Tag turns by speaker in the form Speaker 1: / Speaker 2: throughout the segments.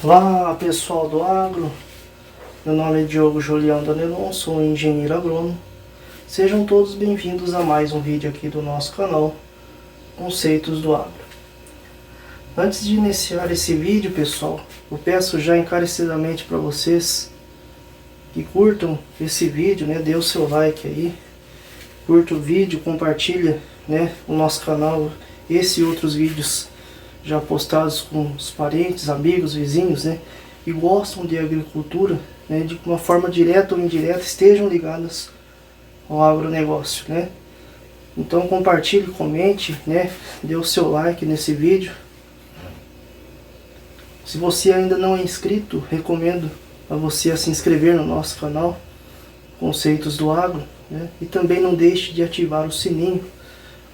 Speaker 1: Olá pessoal do agro, meu nome é Diogo Julião Danelon, sou engenheiro agrônomo. Sejam todos bem-vindos a mais um vídeo aqui do nosso canal Conceitos do Agro. Antes de iniciar esse vídeo, pessoal, eu peço já encarecidamente para vocês que curtam esse vídeo, dê o seu like aí, curta o vídeo, compartilha o nosso canal, esse e outros vídeos já postados com os parentes, amigos, vizinhos, que gostam de agricultura, de uma forma direta ou indireta, estejam ligadas ao agronegócio, Então compartilhe, comente, dê o seu like nesse vídeo. Se você ainda não é inscrito, recomendo a você a se inscrever no nosso canal Conceitos do Agro, e também não deixe de ativar o sininho,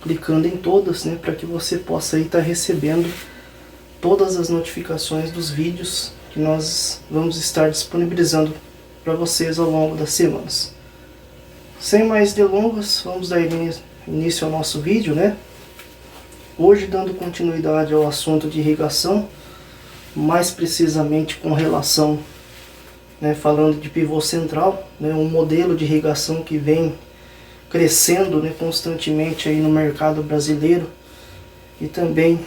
Speaker 1: clicando em todas, para que você possa estar recebendo todas as notificações dos vídeos que nós vamos estar disponibilizando para vocês ao longo das semanas. Sem mais delongas, vamos dar início ao nosso vídeo, Hoje dando continuidade ao assunto de irrigação, mais precisamente com relação, falando de pivô central, um modelo de irrigação que vem crescendo constantemente aí no mercado brasileiro e também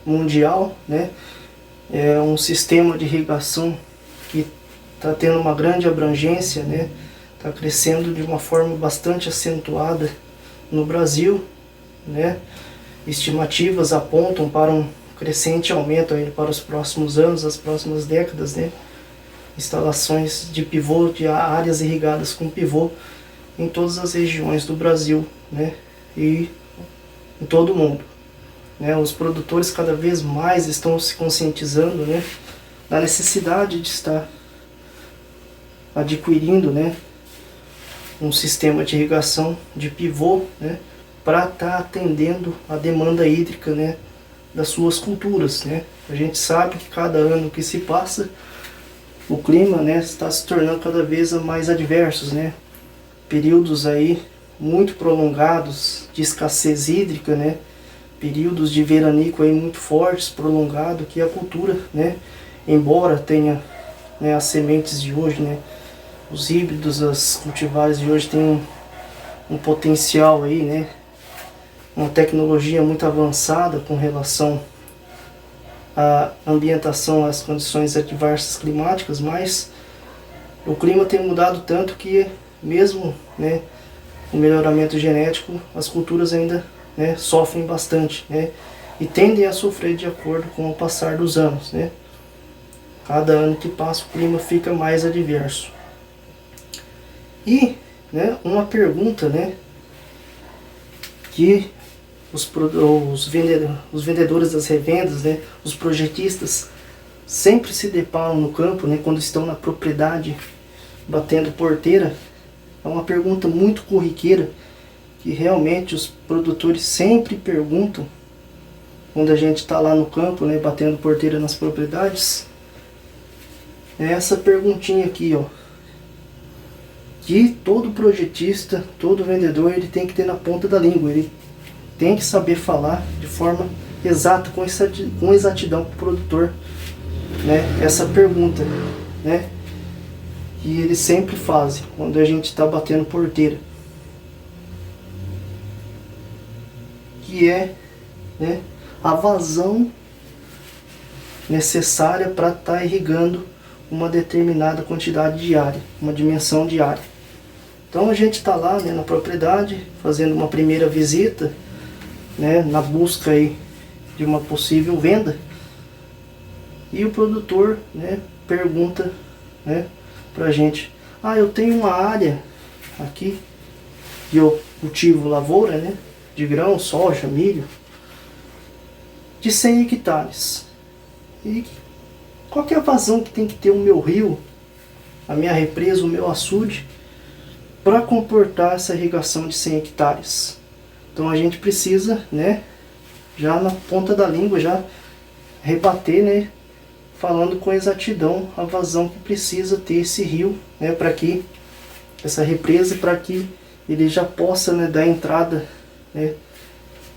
Speaker 1: mundial, É um sistema de irrigação que está tendo uma grande abrangência, está crescendo de uma forma bastante acentuada no Brasil, Estimativas apontam para um crescente aumento aí para os próximos anos, as próximas décadas, Instalações de pivô, de áreas irrigadas com pivô em todas as regiões do Brasil, e em todo o mundo. Os produtores cada vez mais estão se conscientizando, da necessidade de estar adquirindo, um sistema de irrigação de pivô, para estar atendendo a demanda hídrica, das suas culturas, A gente sabe que cada ano que se passa, o clima, está se tornando cada vez mais adversos, Períodos aí muito prolongados de escassez hídrica, períodos de veranico aí muito fortes, prolongado, que a cultura, embora tenha as sementes de hoje, os híbridos, as cultivares de hoje têm um potencial aí, uma tecnologia muito avançada com relação à ambientação, às condições adversas climáticas, mas o clima tem mudado tanto que mesmo o melhoramento genético, as culturas ainda sofrem bastante, e tendem a sofrer de acordo com o passar dos anos, Cada ano que passa o clima fica mais adverso. E uma pergunta, que os vendedores das revendas, os projetistas sempre se deparam no campo, quando estão na propriedade batendo porteira, é uma pergunta muito corriqueira que realmente os produtores sempre perguntam quando a gente está lá no campo, batendo porteira nas propriedades. É essa perguntinha aqui, que todo projetista, todo vendedor, ele tem que ter na ponta da língua, ele tem que saber falar de forma exata, com exatidão para o produtor, essa pergunta, que eles sempre fazem quando a gente está batendo porteira, que é a vazão necessária para estar irrigando uma determinada quantidade de área, uma dimensão de área. Então a gente está lá na propriedade, fazendo uma primeira visita, na busca aí de uma possível venda, e o produtor pergunta para a gente: eu tenho uma área aqui que eu cultivo lavoura, de grão, soja, milho, de 100 hectares. E qual que é a vazão que tem que ter o meu rio, a minha represa, o meu açude, para comportar essa irrigação de 100 hectares? Então a gente precisa, já na ponta da língua, já rebater, falando com exatidão a vazão que precisa ter esse rio, para que essa represa, para que ele já possa dar entrada,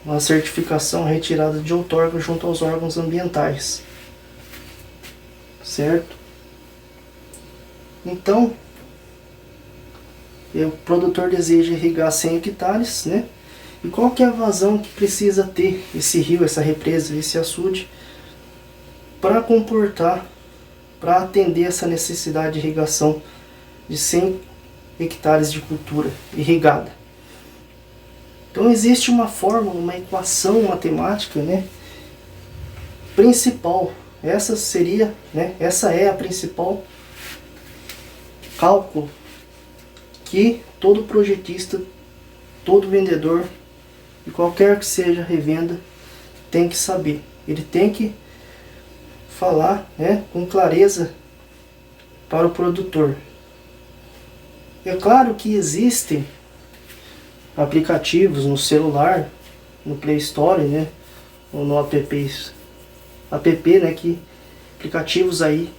Speaker 1: uma certificação retirada de outorga junto aos órgãos ambientais. certo? Então, o produtor deseja irrigar 100 hectares, né? E qual que é a vazão que precisa ter esse rio, essa represa, esse açude, para comportar, para atender essa necessidade de irrigação de 100 hectares de cultura irrigada? Então existe uma fórmula, uma equação matemática, né, principal. Essa seria, né, essa é a principal cálculo que todo projetista, todo vendedor, e qualquer que seja a revenda, tem que saber. Ele tem que falar, né, com clareza para o produtor. É claro que existem aplicativos no celular, no Play Store, né, ou no app, né, aplicativos aí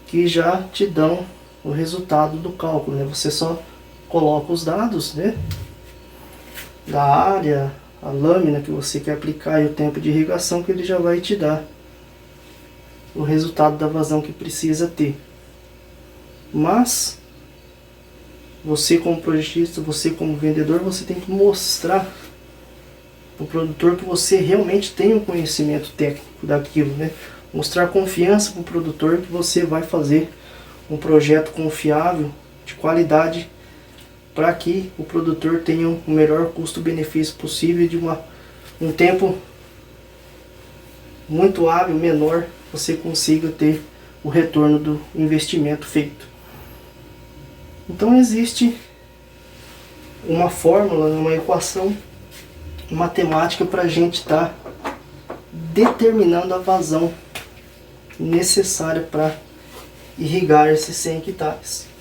Speaker 1: que já te dão o resultado do cálculo, né? Você só coloca os dados, né, da área, a lâmina que você quer aplicar e o tempo de irrigação, que ele já vai te dar o resultado da vazão que precisa ter. Mas você como projetista, você como vendedor, você tem que mostrar para o produtor que você realmente tem um conhecimento técnico daquilo, né? Mostrar confiança para o produtor que você vai fazer um projeto confiável, de qualidade, para que o produtor tenha o melhor custo-benefício possível, de um tempo muito hábil, menor, você consiga ter o retorno do investimento feito. Então existe uma fórmula, uma equação matemática para a gente estar determinando a vazão necessária para irrigar esses 100 hectares.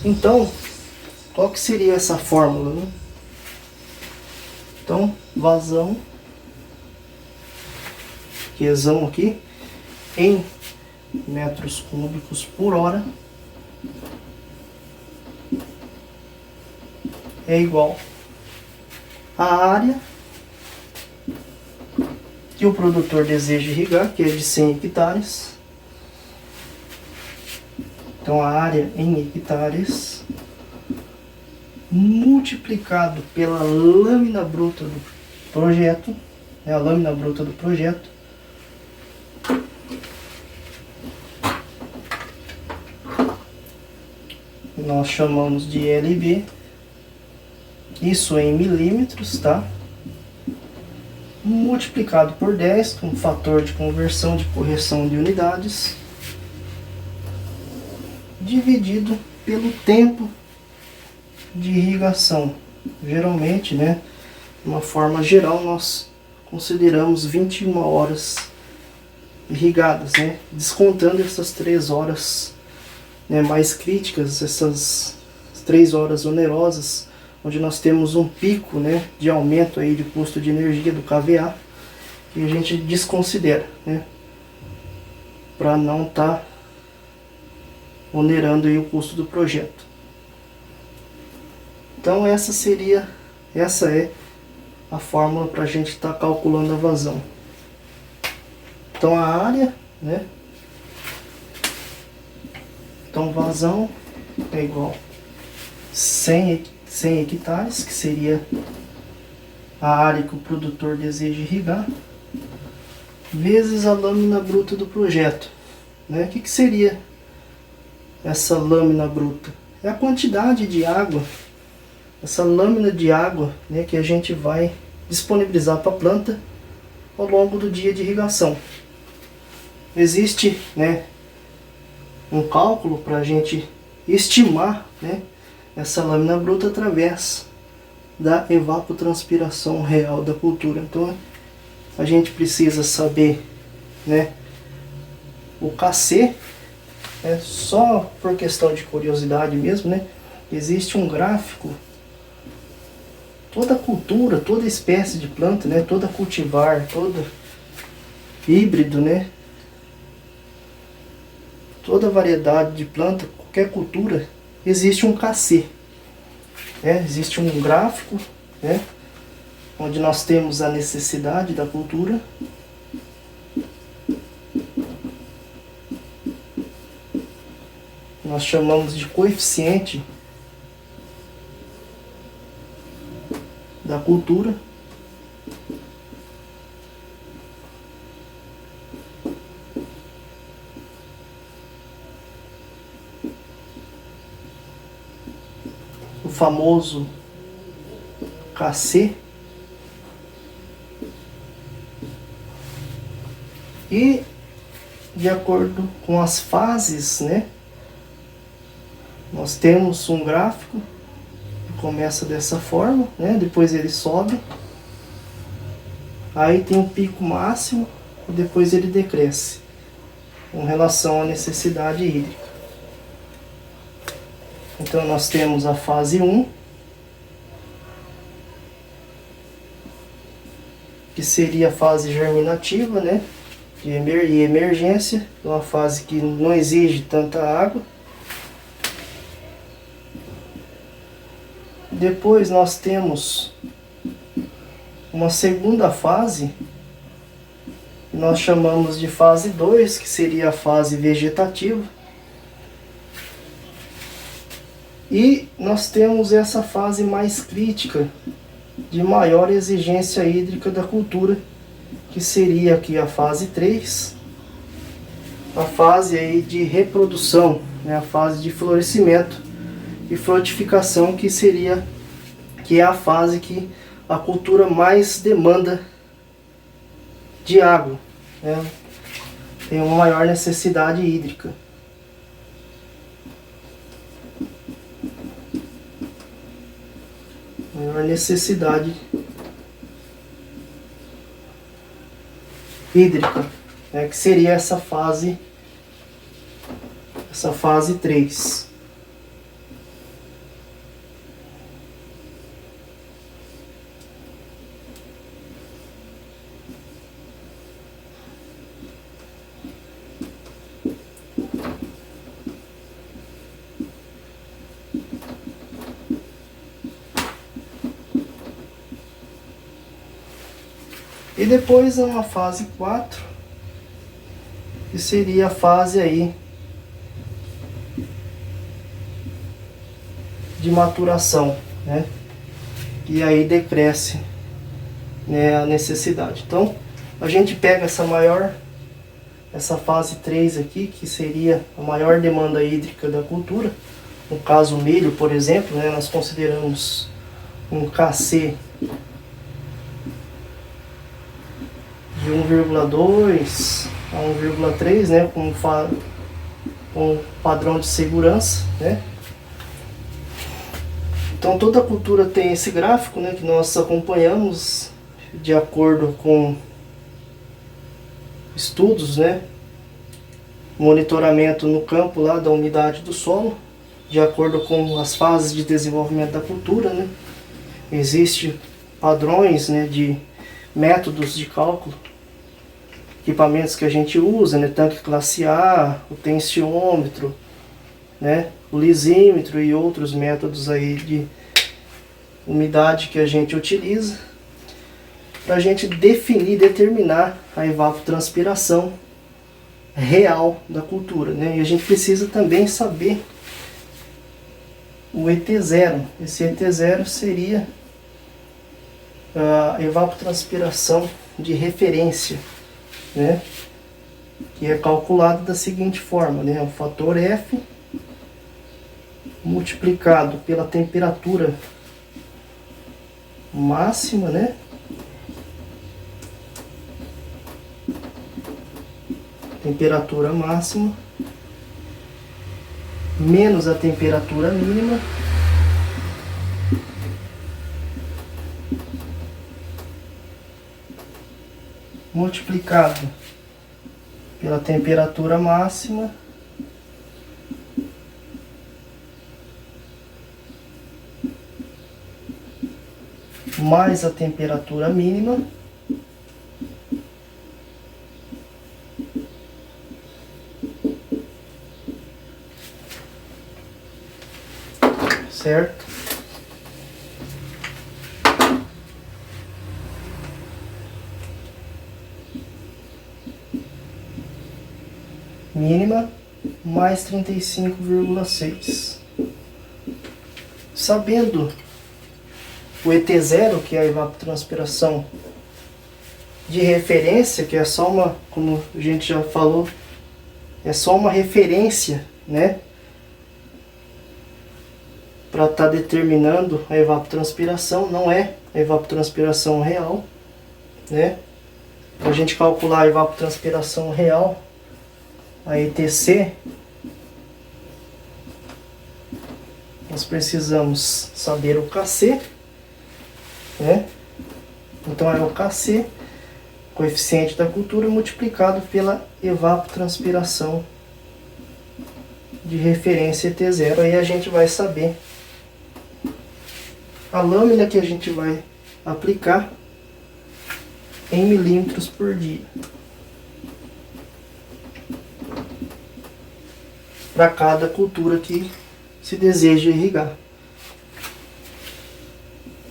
Speaker 1: Então, qual que seria essa fórmula, né? Então, vazão, Qzão aqui, em metros cúbicos por hora, é igual à área que o produtor deseja irrigar, que é de 100 hectares. Então, a área em hectares multiplicado pela lâmina bruta do projeto, é a lâmina bruta do projeto, nós chamamos de LB, isso em milímetros, tá? Multiplicado por 10, com fator de conversão de correção de unidades, dividido pelo tempo de irrigação. Geralmente, né, de uma forma geral, nós consideramos 21 horas irrigadas, né, descontando essas 3 horas, né, mais críticas, essas 3 horas onerosas, onde nós temos um pico, né, de aumento aí de custo de energia do KVA, que a gente desconsidera, né, para não estar onerando aí o custo do projeto. Então essa é a fórmula para a gente estar calculando a vazão. Então a área, né? Então vazão é igual 100 hectares, que seria a área que o produtor deseja irrigar, vezes a lâmina bruta do projeto, né? O que seria essa lâmina bruta? É a quantidade de água, essa lâmina de água, né, que a gente vai disponibilizar para a planta ao longo do dia de irrigação. Existe, né, um cálculo para a gente estimar, né, essa lâmina bruta através da evapotranspiração real da cultura. Então a gente precisa saber, né, o KC, só por questão de curiosidade mesmo, né, existe um gráfico. Toda cultura, toda espécie de planta, né, toda cultivar, todo híbrido, né, toda variedade de planta, qualquer cultura, existe um KC. né? Existe um gráfico, né? Onde nós temos a necessidade da cultura. Nós chamamos de coeficiente da cultura. O famoso KC. E de acordo com as fases, né? Nós temos um gráfico que começa dessa forma, né? Depois ele sobe. Aí tem um pico máximo e depois ele decresce com relação à necessidade hídrica. Então nós temos a fase 1, que seria a fase germinativa, né? E emergência, uma fase que não exige tanta água. Depois nós temos uma segunda fase, que nós chamamos de fase 2, que seria a fase vegetativa. E nós temos essa fase mais crítica, de maior exigência hídrica da cultura, que seria aqui a fase 3, a fase aí de reprodução, né, a fase de florescimento e frutificação, que é a fase que a cultura mais demanda de água, né, tem uma maior necessidade hídrica. Maior necessidade hídrica, né, que seria essa fase 3. E depois é uma fase 4, que seria a fase aí de maturação, né? E aí decresce, né, a necessidade. Então, a gente pega essa fase 3 aqui, que seria a maior demanda hídrica da cultura. No caso, o milho, por exemplo, né, nós consideramos um KC de 1,2 a 1,3, né, com padrão de segurança, né? Então toda cultura tem esse gráfico, né, que nós acompanhamos de acordo com estudos, né, monitoramento no campo lá da umidade do solo, de acordo com as fases de desenvolvimento da cultura, né? Existem padrões, né, de métodos de cálculo, equipamentos que a gente usa, né, tanque classe A, o tensiômetro, né, o lisímetro e outros métodos aí de umidade que a gente utiliza para a gente determinar a evapotranspiração real da cultura, né? E a gente precisa também saber o ET0. Esse ET0 seria a evapotranspiração de referência, né? Que é calculado da seguinte forma, né? O fator F multiplicado pela temperatura máxima, né? Temperatura máxima menos a temperatura mínima multiplicado pela temperatura máxima mais a temperatura mínima certo? mínima mais 35,6. Sabendo o ET0, que é a evapotranspiração de referência, que é só uma, como a gente já falou, é só uma referência, né, para estar determinando a evapotranspiração, não é a evapotranspiração real, né? Para a gente calcular a evapotranspiração real, a ETC, nós precisamos saber o KC, né? Então é o KC, coeficiente da cultura, multiplicado pela evapotranspiração de referência ET0. Aí a gente vai saber a lâmina que a gente vai aplicar em milímetros por dia para cada cultura que se deseja irrigar.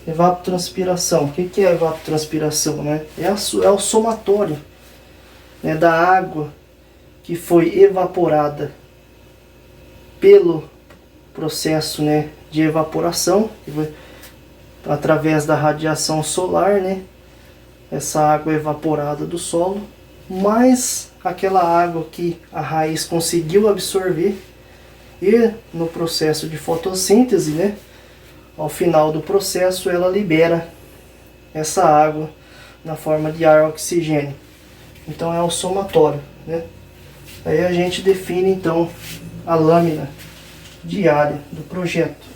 Speaker 1: Evapotranspiração. O que é a evapotranspiração, né? É o somatório, né, da água que foi evaporada pelo processo, né, de evaporação, através da radiação solar, né? Essa água evaporada do solo, mais aquela água que a raiz conseguiu absorver, e no processo de fotossíntese, né, ao final do processo ela libera essa água na forma de ar oxigênio. Então é o somatório, né? Aí a gente define então a lâmina diária do projeto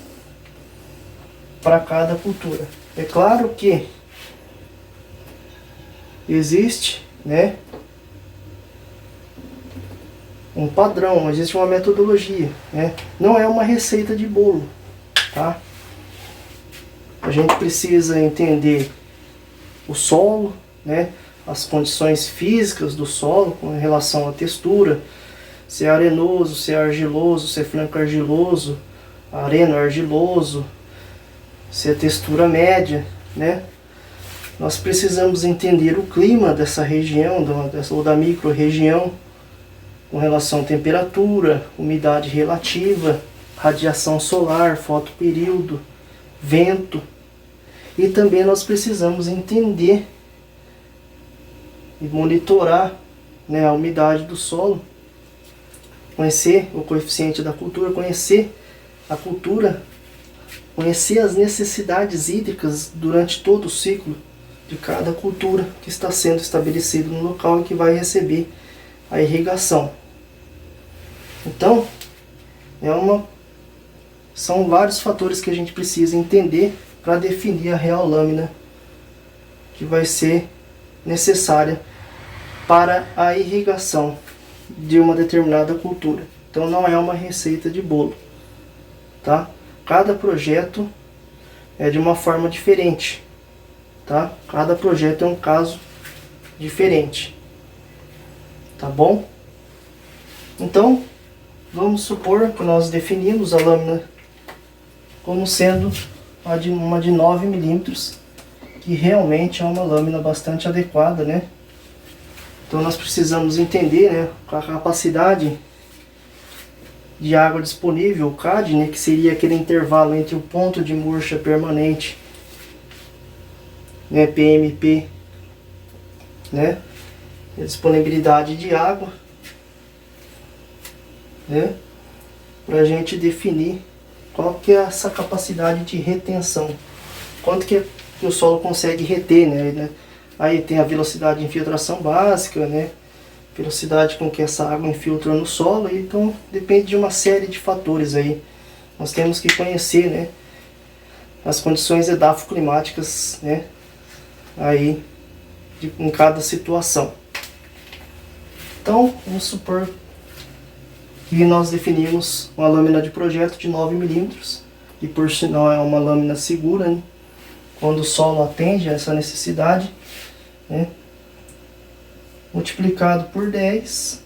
Speaker 1: para cada cultura. É claro que existe, né, um padrão, existe uma metodologia, né? Não é uma receita de bolo, tá? A gente precisa entender o solo, né, as condições físicas do solo com relação à textura, se é arenoso, se é argiloso, se é franco argiloso, areno argiloso, se é textura média, né? Nós precisamos entender o clima dessa região, ou da micro-região, com relação à temperatura, umidade relativa, radiação solar, fotoperíodo, vento. E também nós precisamos entender e monitorar, né, a umidade do solo, conhecer o coeficiente da cultura, conhecer a cultura, conhecer as necessidades hídricas durante todo o ciclo de cada cultura que está sendo estabelecido no local e que vai receber a irrigação. Então, são vários fatores que a gente precisa entender para definir a real lâmina que vai ser necessária para a irrigação de uma determinada cultura. Então não é uma receita de bolo, tá? Cada projeto é de uma forma diferente, tá? Cada projeto é um caso diferente, tá bom? Então, vamos supor que nós definimos a lâmina como sendo uma de 9 milímetros, que realmente é uma lâmina bastante adequada, né? Então nós precisamos entender, né, a capacidade de água disponível, o CAD, né, que seria aquele intervalo entre o ponto de murcha permanente, né, PMP, né, a disponibilidade de água, né, para a gente definir qual que é essa capacidade de retenção, quanto que o solo consegue reter, né? Aí tem a velocidade de infiltração básica, né, velocidade com que essa água infiltra no solo, então depende de uma série de fatores aí. Nós temos que conhecer, né, as condições edafoclimáticas, né, aí em cada situação. Então, vamos supor que nós definimos uma lâmina de projeto de 9 milímetros, e por sinal é uma lâmina segura, né, quando o solo atende a essa necessidade, né, multiplicado por 10,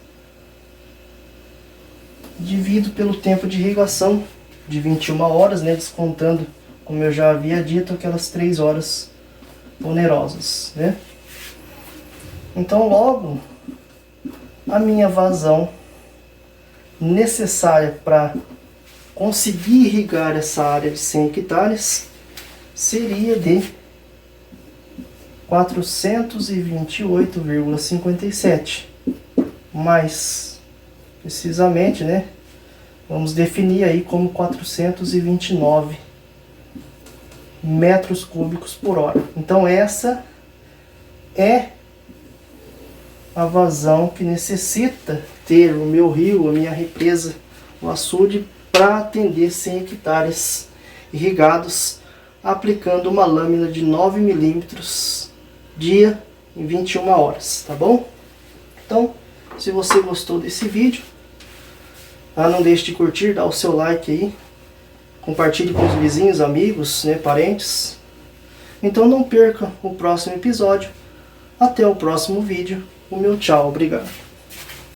Speaker 1: dividido pelo tempo de irrigação de 21 horas, né, descontando, como eu já havia dito, aquelas 3 horas onerosas, né. Então logo a minha vazão necessária para conseguir irrigar essa área de 100 hectares seria de 428,57. Mais precisamente, né? Vamos definir aí como 429 metros cúbicos por hora. Então essa é a vazão que necessita ter o meu rio, a minha represa, o açude, para atender 100 hectares irrigados, aplicando uma lâmina de 9 milímetros dia em 21 horas, tá bom? Então, se você gostou desse vídeo, não deixe de curtir, dar o seu like aí, compartilhe com os vizinhos, amigos, né, parentes. Então não perca o próximo episódio. Até o próximo vídeo. O meu tchau, obrigado.